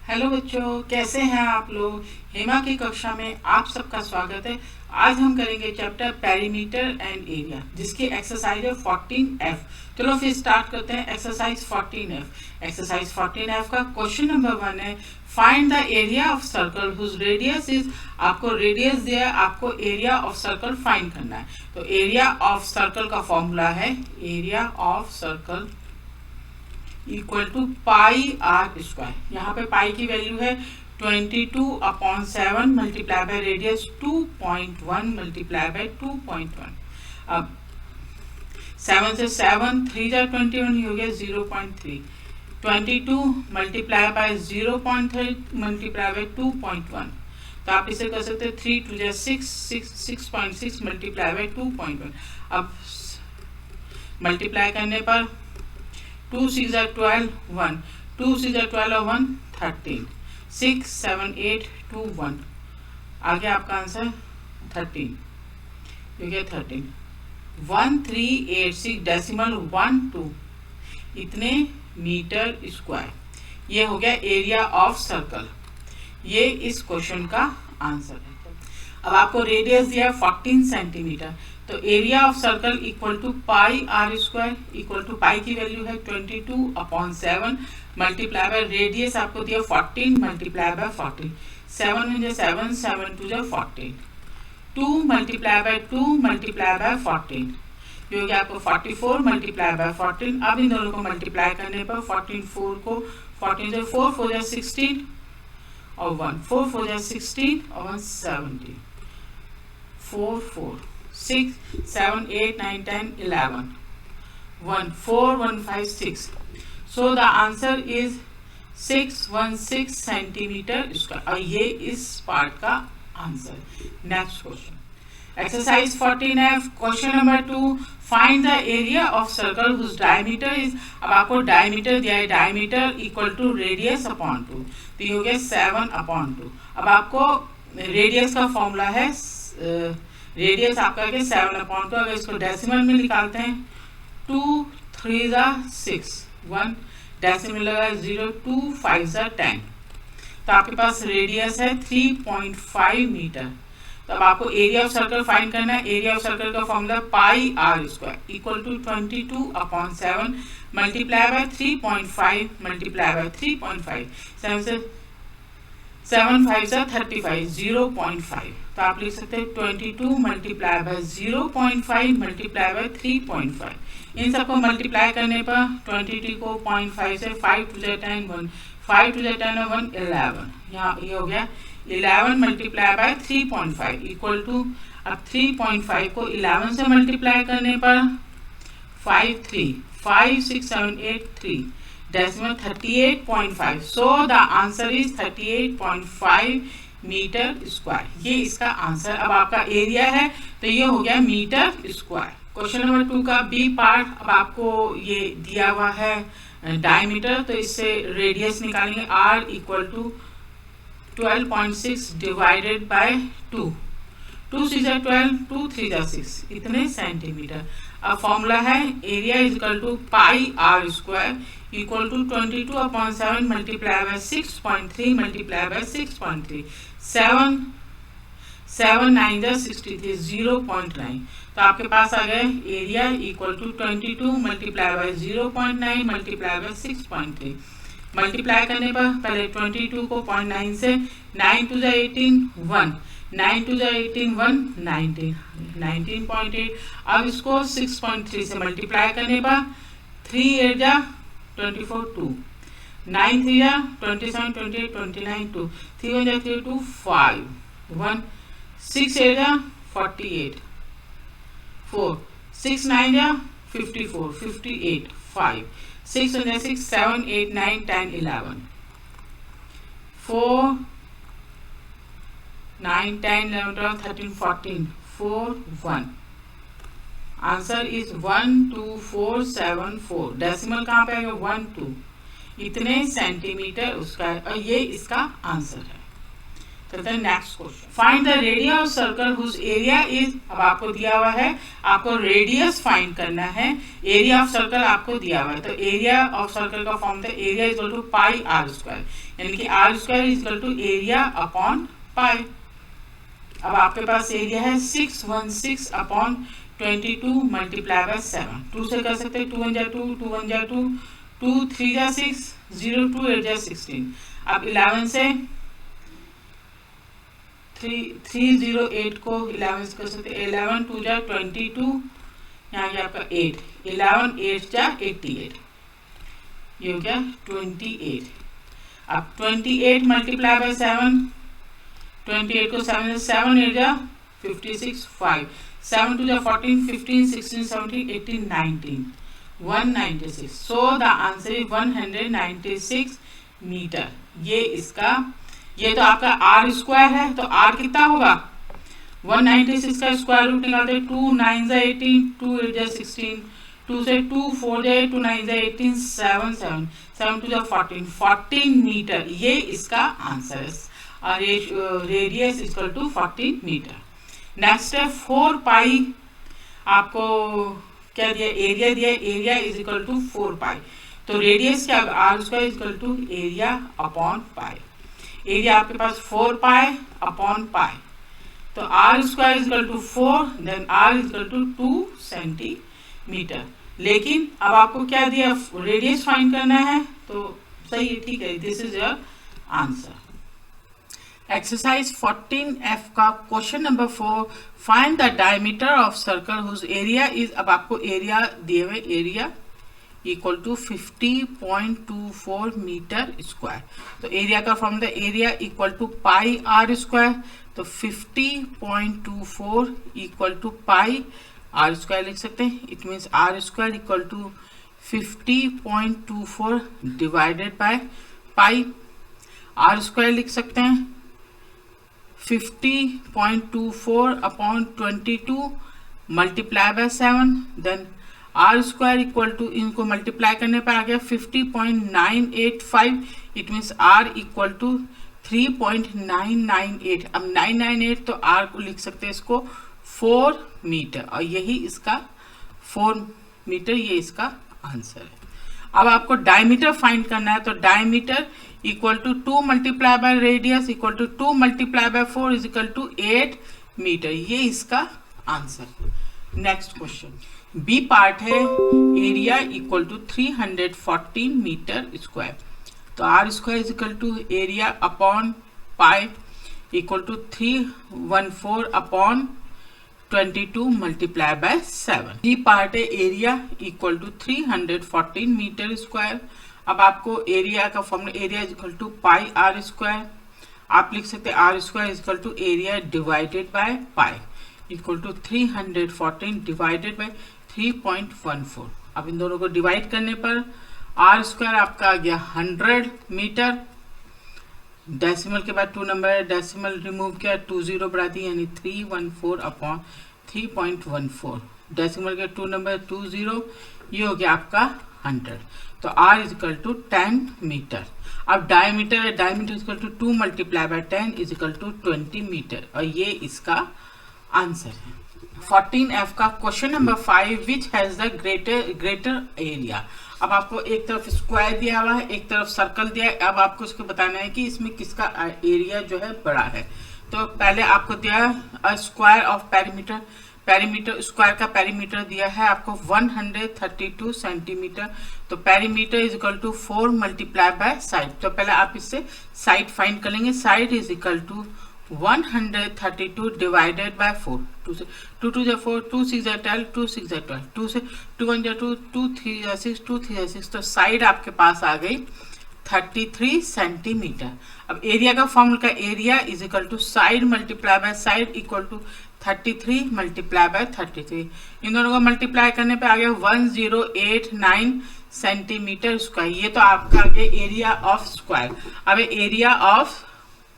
Hello बच्चों, कैसे हैं आप लोग। हेमा की कक्षा में आप सबका स्वागत है। आज हम करेंगे चैप्टर पेरीमीटर एंड एरिया, जिसकी एक्सरसाइज है 14F। चलो फिर स्टार्ट करते हैं एक्सरसाइज 14F। एक्सरसाइज 14F का क्वेश्चन नंबर 1 है, find the area of circle whose radius is. आपको रेडियस दिया है, आपको एरिया ऑफ सर्कल फाइंड करना है। तो एरिया ऑफ सर्कल का फॉर्मूला है area of circle equal to pi are square. यहाँ पे पाई की वैल्यू है 22/7 multiply by radius 2.1 multiply by 2.1। अब 7 से 7 3 जा 21 हो गया 0.3। 22 मल्टीप्लाई बाय 0.3 मल्टीप्लाई बाय 2.1। तो आप इसे कर सकते हैं 3 2 जा 6 मल्टीप्लाई बाय 2.1। अब मल्टीप्लाई करने पर 2 6 12 1, 2 6 12 1 13, 6 7 8 2 1। आगे आपका आंसर 13, ये क्या 13 1386 डेसिमल 12 इतने मीटर स्क्वायर। ये हो गया एरिया ऑफ सर्कल। ये इस क्वेश्चन का आंसर है। अब आपको रेडियस दिया 14 सेंटीमीटर, तो area of circle equal to pi are square equal to pi की वैल्यू है 22/7 मल्टीप्लाई बाय रेडियस आपको दिया 14 मल्टीप्लाई बाय 14। 7 में 7 7 2 14, 2 मल्टीप्लाई बाय 2 मल्टीप्लाई बाय 14, ये हो गया आपको 44 मल्टीप्लाई बाय 14। अब इन दोनों को मल्टीप्लाई करने पर 14 4 को 14 से 4 4 16 और 1 4 4 16 और 1 17, 4 4 6 7 8 9 10 11, 1 4 1 5 6। So the answer is 616 centimetre square, और ये इस पार्ट का answer. Next question exercise 14F question number 2, find the area of circle whose diameter is. अब आपको डायमीटर दिया है, diameter equal to radius upon 2, तो ये हो गया 7/2। अब आपको रेडियस का फॉर्मूला है, रेडियस आपका क्या 7/2। अगर इसको डेसिमल में निकालते हैं 2 3 6 1 डेसिमल लगा 0 2 5 10, तो आपके पास रेडियस है 3.5 मीटर। तो अब आपको एरिया ऑफ सर्कल फाइंड करना है। एरिया ऑफ सर्कल का formula pi are square equal to 22/7 multiply by 3.5 multiply by 3.5। 7 से 7 5 35 0.5। तो आप लिख सकते हैं 22 मल्टीप्लाई बाय 0.5 मल्टीप्लाई बाय 3.5। इन सबको मल्टीप्लाई करने पर 22 को 0.5 से 5 2 10 1, 5 2 10 1 11। यहाँ ये हो गया 11 मल्टीप्लाई बाय 3.5 इक्वल टू, अब 3.5 को 11 से मल्टीप्लाई करने पर 5 3 5 6 7 8 3 decimal 38.5। So the answer is 38.5 metre square. ये इसका आंसर। अब आपका एरिया है तो ये हो गया मीटर स्क्वायर। क्वेश्चन नंबर 2 का बी पार्ट, अब आपको ये दिया हुआ है डायमीटर, तो इससे रेडियस निकालेंगे। R equal to 12.6 divided by 2, 2 6 12 2 3 6 इतने सेंटीमीटर। अब फॉर्मूला है area is equal to pi are square equal to 22/7 multiply by 6.3 multiply by 6.3। 7 7 9 63 0.9। तो आपके पास आ गया area equal to 22 multiply by 0.9 multiply by 6.3। Multiply करने पर पहले 22 को 0.9 से 9 2 18 1, 9 2 18 1 19 19.8। अब इसको 6.3 से मल्टीप्लाई करने पर 3 8 जा 24 2, 9 3 जा 27 28 29 2, 3 1 जा 3 2 5 1, 6 8 जा 48 4, 6 9 जा 54 58 5, 6 1 जा 6 7 8 9 10 11, 4 9 10 11 12 13 14 4 1। Answer is 12474। डेसिमल कहाँ पे आएगा 1 2 इतने सेंटीमीटर उसका है, और ये इसका आंसर है। चलते हैं next question. Find the radius of circle whose area is, अब आपको दिया हुआ है, आपको रेडियस फाइंड करना है, एरिया ऑफ सर्कल आपको दिया हुआ है, तो एरिया ऑफ सर्कल का फॉर्म था area is equal to pi are square, यानी कि r square is equal to area upon pi. अब आपके पास एरिया है 616 अपॉन 22 मल्टीप्लाई बाय 7, 2 से कर सकते हैं, 2 1 जा 2, 2 1 जा 2, 2 3 जा 6, 0 2 8 जा 16। अब 11 से 308 को 11 से कर सकते हैं, 11 2 जा 22, यहाँ गया आपका 8, 11 8 जा 88, ये हो गया 28। अब 28 मल्टीप्लाई बाय 7, 28 को 7 से 7 8 जा 56, 5 7 2 जा 14, 15 16 17 18 19, 196। So the answer is 196 metre. ये इसका, ये तो आपका आर स्क्वायर है, तो आर कितना होगा 196 का स्क्वायर रूट निकालते हैं, 2 9 जा 18, 2 8 जा 16, 2 से 2 4 जाए, 2 9 जाए 18, 7 7 7 2 जा 14 मीटर। ये इसका आंसर है, और radius equal to 14 metre. Next है 4 पाई, आपको क्या दिया, एरिया दिया, area is equal to 4 pi, तो रेडियस क्या, r square is equal to area upon pi. Area आपके पास 4 पाई अपॉन पाई, तो are square is equal to 4, then r is equal to 2 centimetre. लेकिन अब आपको क्या दिया, रेडियस फाइंड करना है, तो सही है, ठीक है, this is your answer. Exercise 14F का question number 4, find the diameter of circle whose area is, अब आपको एरिया दिए हुए, area equal to 50.24 metre square, तो एरिया का form the area equal to pi are square, तो 50.24 equal to pi are square लिख सकते हैं, it means r square equal to 50.24 divided by pi. Are square लिख सकते हैं 50.24 upon 22 multiply by 7, then r square equal to, इनको multiply करने पर आ गया 50.985, it means r equal to 3.998। अब 998, तो आर को लिख सकते हैं इसको 4 मीटर, और यही इसका 4 मीटर, ये इसका आंसर है। अब आपको डायमीटर फाइंड करना है, तो diameter equal to 2 multiply by radius equal to 2 multiply by 4 is equal to 8 metre, ये इसका answer. Next question, B part है, area equal to 314 metre square, तो are square is equal to area upon pi equal to 314 upon 22 multiply by 7। D part है, area equal to 314 metre square. अब आपको area का formula, area is equal to pi are square, आप लिख सकते हैं r square is equal to area divided by pi equal to 314 divided by 3.14। अब इन दोनों को डिवाइड करने पर आर स्क्वायर आपका आ गया 100 मीटर, डेसिमल के बाद 2 नंबर, डेसिमल रिमूव किया, 20 बढ़ा दी, यानी 314 अपॉन 3.14, डेसिमल के 2 नंबर 20, ये हो गया आपका 100, तो R is equal to 10 metre. अब डायमीटर है, diameter is equal to 2 multiply by 10 is equal to 20 metre, और ये इसका आंसर है। 14F का question number 5, which has the greater area. अब आपको एक तरफ स्क्वायर दिया हुआ है, एक तरफ सर्कल दिया है, अब आपको इसको बताना है कि इसमें किसका एरिया जो है बड़ा है। तो पहले आपको दिया है square of perimeter, perimeter square का पेरीमीटर दिया है आपको 132 सेंटीमीटर, तो perimeter is equal to 4 multiply by side. तो पहले आप इससे साइड फाइंड कर लेंगे, side is equal to 132 divided by 4, 2 से 2 2 4, 2 6 12, 2 6 12, 2 से 2 1 2, 2 3 6, 2 3 6, तो साइड आपके पास आ गई 33 सेंटीमीटर। अब एरिया का फॉर्मूला का area is equal to side multiply by side equal to 33 multiply by 33, इन दोनों को मल्टीप्लाई करने पे आ गया 1089 सेंटीमीटर स्क्वायर। ये तो आपका आ गया एरिया ऑफ स्क्वायर। अब एरिया ऑफ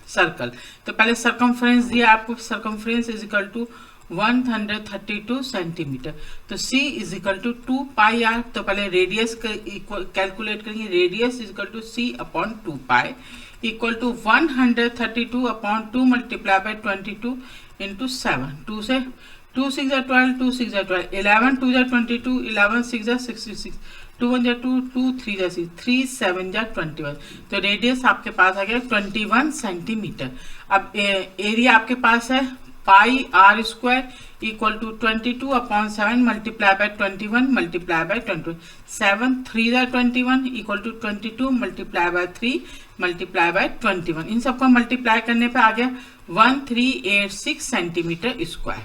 सर्कल, तो पहले सर्कमफ्रेंस दिया आपको, circumference is equal to 132 centimetre, तो C is equal to 2 pi r। तो पहले रेडियस कैलकुलेट करेंगे, radius is equal to C upon 2 pi equal to 132 upon 2 multiply by 22 into 7। 2 से 2 6 जा 12, 2 6 जा 12, 11 2 जा 22, 11 6 जा 66, 2 1 जा 2, 2 3 जा 6, 3 7 जा 21। तो रेडियस आपके पास आ गया 21 सेंटीमीटर। अब एरिया आपके पास है pi are square equal to 22 upon 7 multiply by 21 multiply by 21। 7 3 जा 21 equal to 22 multiply by 3 multiply by 21। इन सबको मल्टीप्लाई करने पे आ गया 1386 सेंटीमीटर स्क्वायर।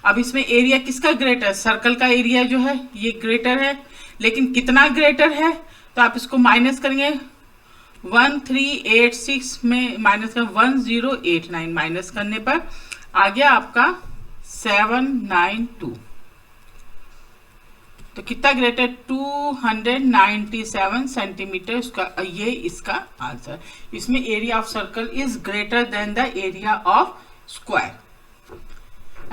अब इसमें एरिया किसका ग्रेटर, सर्कल का एरिया जो है ये ग्रेटर है, लेकिन कितना ग्रेटर है तो आप इसको माइनस करेंगे। 1386 में माइनस कर 1089 माइनस करने पर आ गया आपका 792। तो कितना ग्रेटर 297 सेंटीमीटर स्क्वायर, ये इसका आंसर। इसमें area of circle is greater than the area of square.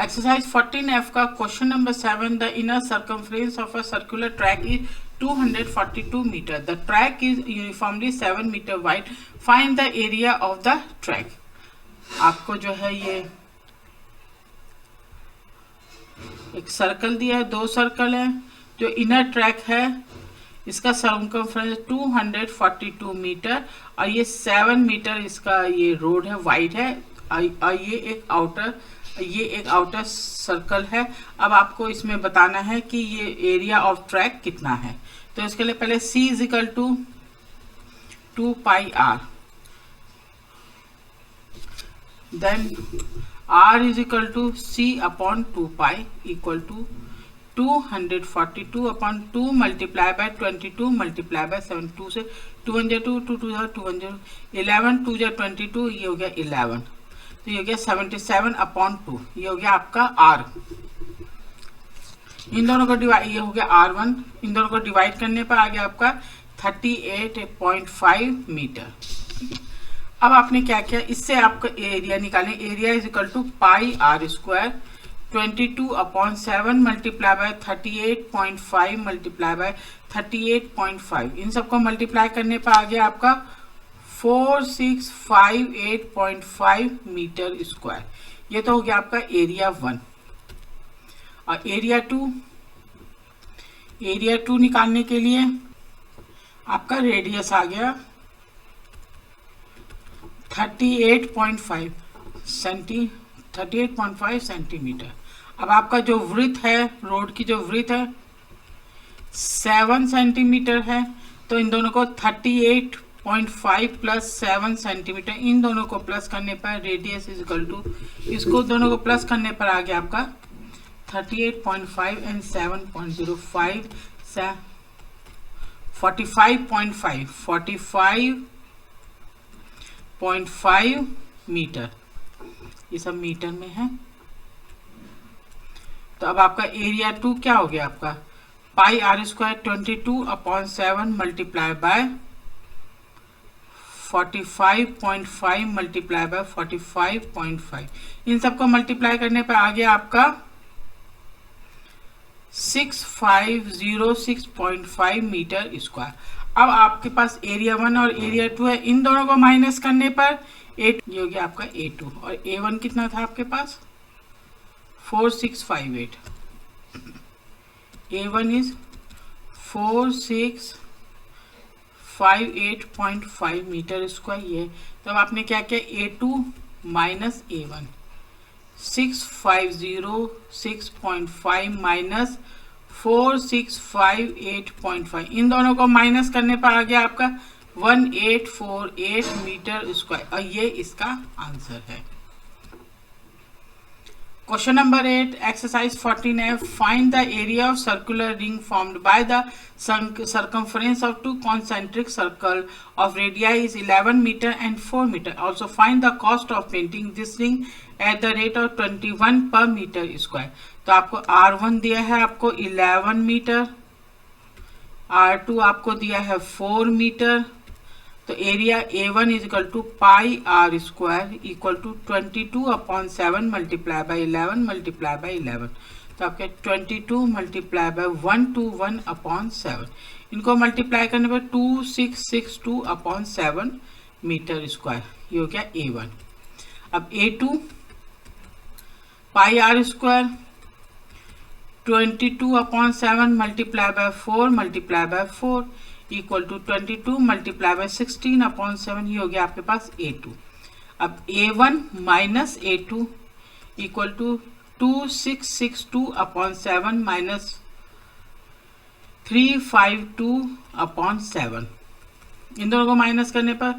Exercise 14F का question number 7, the inner circumference of a circular track is 242 metre, the track is uniformly 7 metre wide, find the area of the track. आपको जो है ये एक circle दिया है, दो circle है। जो इनर ट्रैक है इसका सर्कमफ्रेंस 242 मीटर और ये 7 मीटर इसका ये रोड है, वाइड है। और ये एक आउटर सर्कल है। अब आपको इसमें बताना है कि ये एरिया ऑफ ट्रैक कितना है। तो इसके लिए पहले C is equal to 2 pi r, then R is equal to C upon 2 pi equal to 242 upon 2 multiply by 22 multiply by 7। 2 से 2 1 जा 2, 2 2 जा 2 1 जा 11, 2 जा 22, ये हो गया 11। तो ये हो गया 77 अपॉन 2, ये हो गया आपका R। इन दोनों को डिवाइड, ये हो गया R1, इन दोनों को डिवाइड करने पर आ गया आपका 38.5 मीटर। अब आपने क्या किया, इससे आपका एरिया निकालें। Area is equal to pi are square 22 upon 7 multiply by 38.5 multiply by 38.5। इन सबको मल्टीप्लाई करने पर आ गया आपका 4658.5 मीटर स्क्वायर। ये तो हो गया आपका एरिया 1। और एरिया 2 निकालने के लिए आपका रेडियस आ गया 38.5 सेंटीमीटर। अब आपका जो वृत्त है, रोड की जो वृत्त है 7 सेंटीमीटर है, तो इन दोनों को 38.5 प्लस 7 सेंटीमीटर, इन दोनों को प्लस करने पर रेडियस इज इक्वल टू, इसको दोनों को प्लस करने पर आ गया आपका 38.5 एंड 7.05 45.5 मीटर। ये सब मीटर में है। तो अब आपका एरिया 2 क्या हो गया आपका pi are square 22 upon 7 multiply by 45.5 multiply by 45.5। इन सबको मल्टीप्लाई करने पर आ गया आपका 6506.5 मीटर स्क्वायर। अब आपके पास एरिया 1 और एरिया 2 है, इन दोनों को माइनस करने पर ये हो गया आपका A2 और A1 कितना था आपके पास 4658। A1 is 4658.5 metre square. ये तब आपने क्या किया A2 माइनस A1 6506.5 माइनस 4658.5, इन दोनों को माइनस करने पर आ गया आपका 1848 मीटर स्क्वायर और ये इसका आंसर है। Question number 8 exercise 14F, find the area of circular ring formed by the circumference of two concentric circle of radii is 11 meter and 4 meter. Also find the cost of painting this ring at the rate of 21 per meter square. तो आपको R1 दिया है आपको 11 metre, R2 आपको दिया है 4 metre. तो area A1 is equal to pi are square equal to 22 upon 7 multiply by 11 multiply by 11। तो आपके 22 मल्टीप्लाई बाई 121 अपॉन 7, इनको मल्टीप्लाई करने पर 2662 अपॉन 7 मीटर स्क्वायर, ये हो गया A1। अब A2 pi are square 22/7 multiply by 4 multiply by 4 equal to 22 multiply by 16/7, ये हो गया आपके पास A2। अब A1 minus A2 equal to 2662/7 minus 352/7, इन दोनों को माइनस करने पर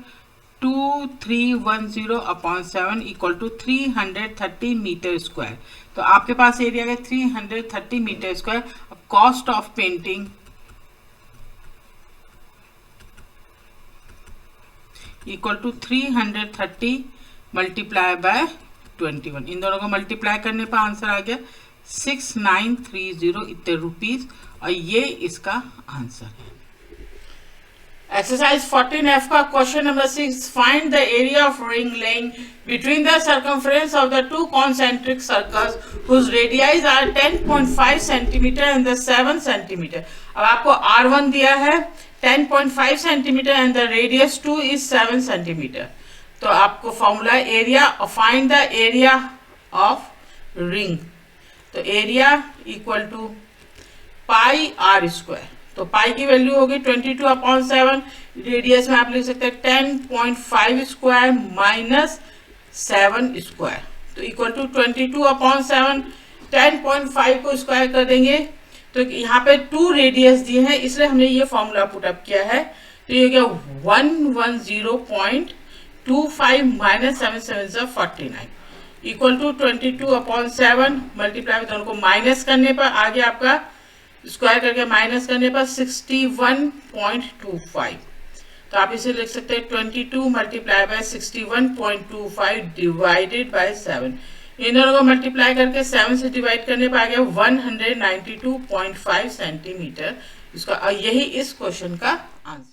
2310/7 इक्वल टू 330 मीटर स्क्वायर। तो आपके पास एरिया है 330 metre square. Cost of painting equal to 330 multiply by 21, इन दोनों को मल्टीप्लाई करने पर आंसर आ गया 6930 इतने रुपीज, और ये इसका आंसर है। Exercise 14F का question number 6. Find the area of ring laying between the circumference of the two concentric circles whose radii are 10.5 cm and the 7 cm. अब आपको R1 दिया है 10.5 cm and the radius 2 is 7 cm. तो आपको formula area, find the area of ring. तो area equal to pi are square, तो pi की value होगी 22/7, रेडियस में आप लिख सकते हैं 10.5 स्क्वायर माइनस 7 स्क्वायर, तो इक्वल टू 22/7। 10.5 को स्क्वायर कर देंगे तो यहाँ पे 2 रेडियस दिए हैं, इसलिए हमने ये फॉर्मूला पुटअप किया है। तो ये क्या 110.25 माइनस 7 7 49 इक्वल टू 22/7 मल्टीप्लाई, दोनों को माइनस करने पर आ गया आपका, स्क्वायर करके माइनस करने पर 61.25। तो आप इसे लिख सकते हैं 22 मल्टीप्लाई बाय 61.25 डिवाइडेड बाय 7। इन दोनों को मल्टीप्लाई करके 7 से डिवाइड करने पर आ गया 192.5 सेंटीमीटर। इसका यही इस क्वेश्चन का आंसर।